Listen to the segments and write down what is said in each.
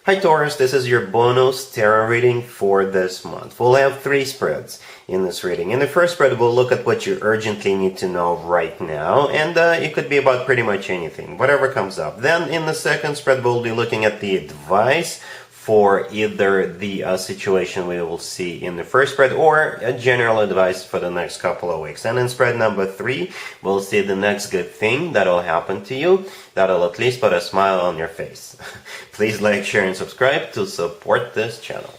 Hi Taurus, this is your bonus tarot reading for this month. We'll have 3 spreads in this reading. In the first spread, we'll look at what you urgently need to know right now, and it could be about pretty much anything, whatever comes up. Then in the second spread, we'll be looking at the advice for either the situation we will see in the first spread or a general advice for the next couple of weeks. And in spread number 3, we'll see the next good thing that'll happen to you that'll at least put a smile on your face. Please like, share, and subscribe to support this channel.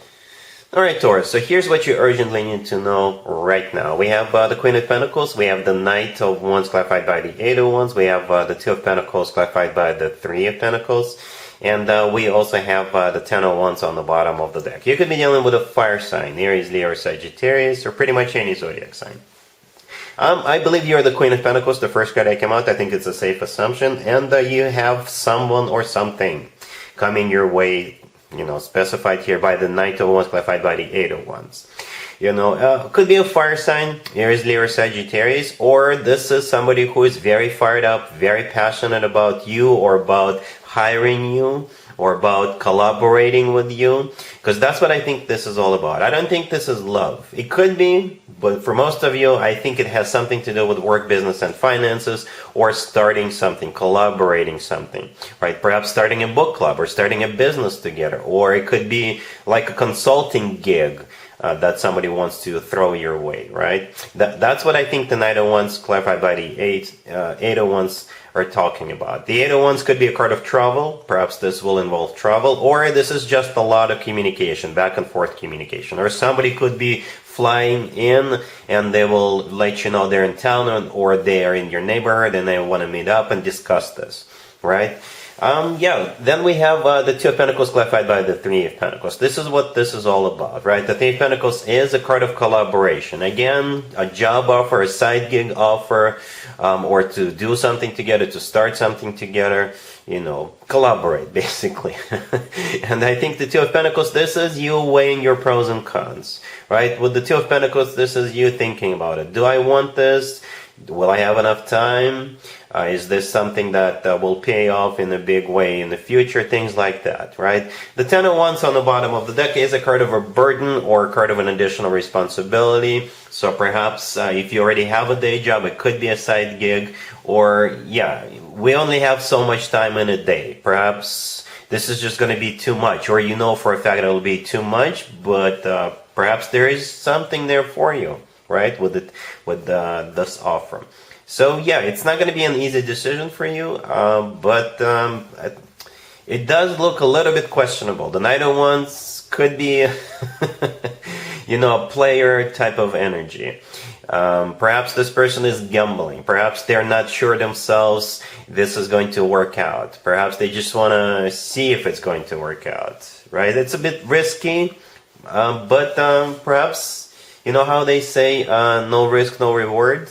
Alright Taurus, so here's what you urgently need to know right now. We have the Queen of Pentacles, we have the Knight of Wands clarified by the Eight of Wands, we have the Two of Pentacles clarified by the Three of Pentacles, and we also have the Ten of Wands on the bottom of the deck. You could be dealing with a fire sign, Aries, Leo, or Sagittarius, or pretty much any zodiac sign. I believe you're the Queen of Pentacles, the first card that came out. I think it's a safe assumption, and you have someone or something coming your way, specified here by the Knight of Wands clarified by the Eight of Wands. Could be a fire sign, Aries, Leo, or Sagittarius, or this is somebody who is very fired up, very passionate about you, or about hiring you, or about collaborating with you, because that's what I think this is all about. I don't think this is love. It could be, but for most of you, I think it has something to do with work, business, and finances, or starting something, collaborating something, right? Perhaps starting a book club, or starting a business together, or it could be like a consulting gig that somebody wants to throw your way, right? That's what I think the Knight of Wands clarified by the Eight of Wands are talking about. The Eight of Wands could be a card of travel. Perhaps this will involve travel, or this is just a lot of communication, back and forth communication, or somebody could be flying in and they will let you know they're in town, or they are in your neighborhood and they want to meet up and discuss this, right? Then we have the Two of Pentacles clarified by the Three of Pentacles. This is what this is all about, right? The Three of Pentacles is a card of collaboration. Again, a job offer, a side gig offer, or to do something together, to start something together, collaborate, basically. And I think the Two of Pentacles, this is you weighing your pros and cons, right? With the Two of Pentacles, this is you thinking about it. Do I want this? Will I have enough time? Is this something that will pay off in a big way in the future? Things like that, right? The Ten of Wands on the bottom of the deck is a card of a burden or a card of an additional responsibility. So perhaps if you already have a day job, it could be a side gig, or we only have so much time in a day. Perhaps this is just going to be too much, or for a fact it'll be too much, but perhaps there is something there for you, right, with this offer. So it's not going to be an easy decision for you, but it does look a little bit questionable. The Knight of Wands could be a player type of energy. Perhaps this person is gambling. Perhaps they're not sure themselves this is going to work out. Perhaps they just want to see if it's going to work out, right? It's a bit risky, but perhaps, how they say, no risk, no reward.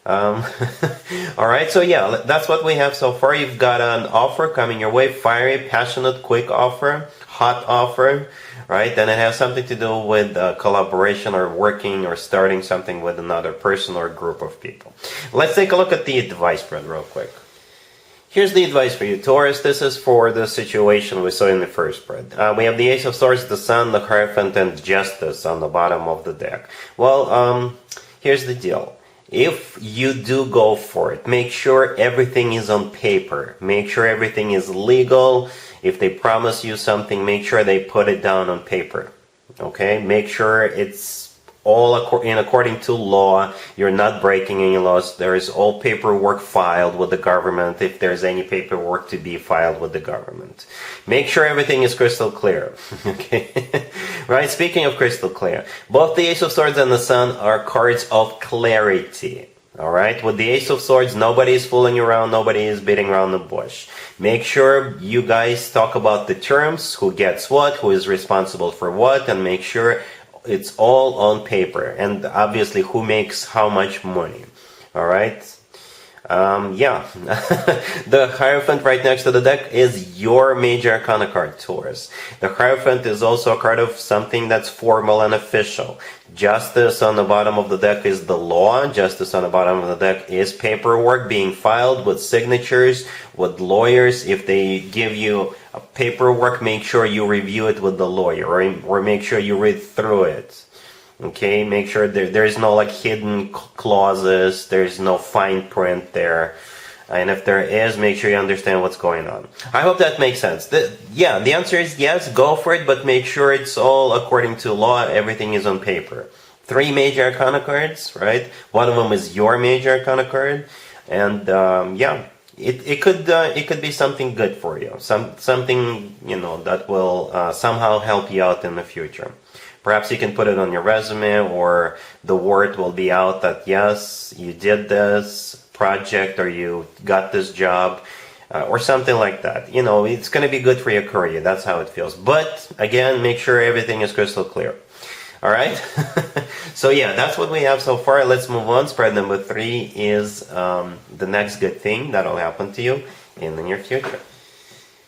Alright, so that's what we have so far. You've got an offer coming your way, fiery, passionate, quick offer, hot offer, right? And it has something to do with collaboration or working or starting something with another person or group of people. Let's take a look at the advice spread real quick. Here's the advice for you, Taurus. This is for the situation we saw in the first spread. We have the Ace of Swords, the Sun, the Hierophant, and Justice on the bottom of the deck. Well, here's the deal. If you do go for it, make sure everything is on paper. Make sure everything is legal. If they promise you something, make sure they put it down on paper. Okay? Make sure it's all according to law. You're not breaking any laws. There is all paperwork filed with the government, if there's any paperwork to be filed with the government. Make sure everything is crystal clear. Okay? Right? Speaking of crystal clear, both the Ace of Swords and the Sun are cards of clarity. Alright? With the Ace of Swords, nobody is fooling around, nobody is beating around the bush. Make sure you guys talk about the terms, who gets what, who is responsible for what, and make sure it's all on paper. And obviously, who makes how much money. Alright? Yeah, the Hierophant right next to the deck is your major arcana card, Taurus. The Hierophant is also a card of something that's formal and official. Justice on the bottom of the deck is the law. Justice on the bottom of the deck is paperwork being filed with signatures, with lawyers. If they give you a paperwork, make sure you review it with the lawyer, or make sure you read through it. Okay, make sure there's no like hidden clauses, there's no fine print there. And if there is, make sure you understand what's going on. I hope that makes sense. The answer is yes, go for it, but make sure it's all according to law, everything is on paper. 3 major arcana cards, right? One of them is your major arcana card. And it could be something good for you. Something, that will somehow help you out in the future. Perhaps you can put it on your resume, or the word will be out that yes, you did this project, or you got this job, or something like that. It's going to be good for your career. That's how it feels. But again, make sure everything is crystal clear. All right. So yeah, that's what we have so far. Let's move on. Spread number 3 is the next good thing that'll happen to you in the near future.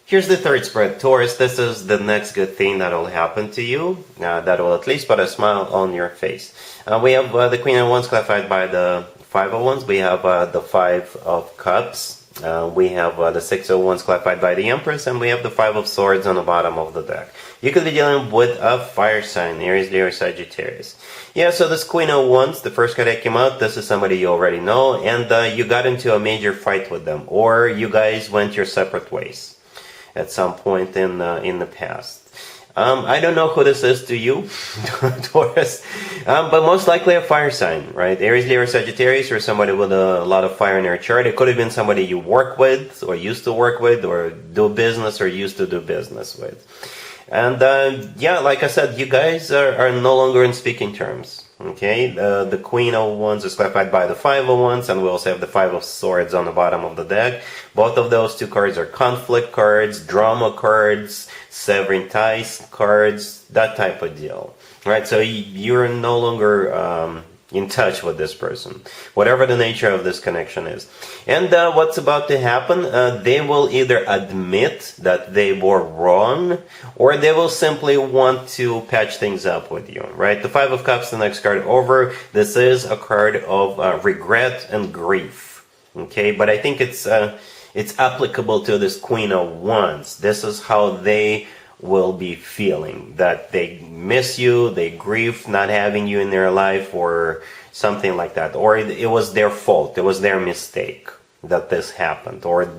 Here's the third spread, Taurus. This is the next good thing that will happen to you. That will at least put a smile on your face. We have the Queen of Wands clarified by the 5 of Wands. We have the 5 of Cups. We have the 6 of Wands clarified by the Empress. And we have the 5 of Swords on the bottom of the deck. You could be dealing with a fire sign, Aries, Leo, Sagittarius. Yeah, so this Queen of Wands, the first card that came out, this is somebody you already know. And you got into a major fight with them. Or you guys went your separate ways at some point in the past. I don't know who this is to you, Taurus, but most likely a fire sign, right? Aries, Leo, Sagittarius, or somebody with a lot of fire in their chart. It could have been somebody you work with, or used to work with, or do business, or used to do business with. And like I said, you guys are no longer in speaking terms. Okay, the Queen of Wands is clarified by the 5 of Wands, and we also have the 5 of Swords on the bottom of the deck. Both of those 2 cards are conflict cards, drama cards, severing ties cards, that type of deal. Right, so you're no longer in touch with this person, whatever the nature of this connection is. And what's about to happen, they will either admit that they were wrong, or they will simply want to patch things up with you, right? The 5 of Cups, the next card over, this is a card of regret and grief, okay? But I think it's applicable to this Queen of Wands. This is how they will be feeling, that they miss you, they grieve not having you in their life, or something like that, or it was their fault, it was their mistake that this happened, or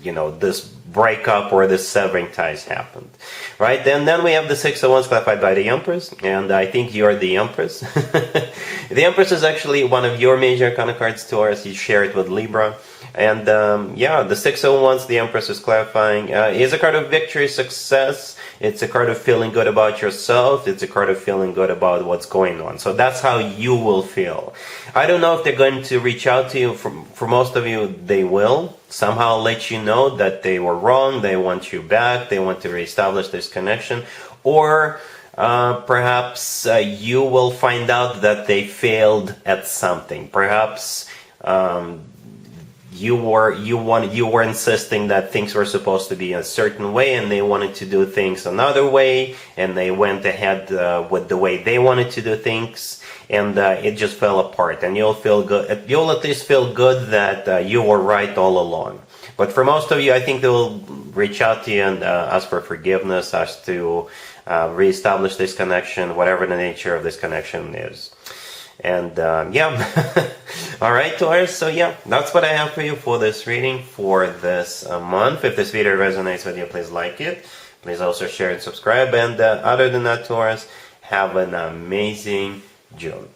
this breakup or this severing ties happened, right? And then we have the 6 of Wands clarified by the Empress, and I think you're the Empress. The Empress is actually one of your major arcana cards, Taurus. You share it with Libra. And the 6 of Wands, the Empress is clarifying, is a card of victory, success. It's a card of feeling good about yourself. It's a card of feeling good about what's going on. So that's how you will feel. I don't know if they're going to reach out to you. For most of you, they will somehow let you know that they were wrong. They want you back. They want to reestablish this connection. Or perhaps you will find out that they failed at something. Perhaps you were insisting that things were supposed to be a certain way, and they wanted to do things another way, and they went ahead with the way they wanted to do things, and it just fell apart. And you'll feel good. You'll at least feel good that you were right all along. But for most of you, I think they'll reach out to you and ask for forgiveness, ask to reestablish this connection, whatever the nature of this connection is. And all right, Taurus, so that's what I have for you for this reading for this month. If this video resonates with you, please like it. Please also share and subscribe. And other than that, Taurus, have an amazing June.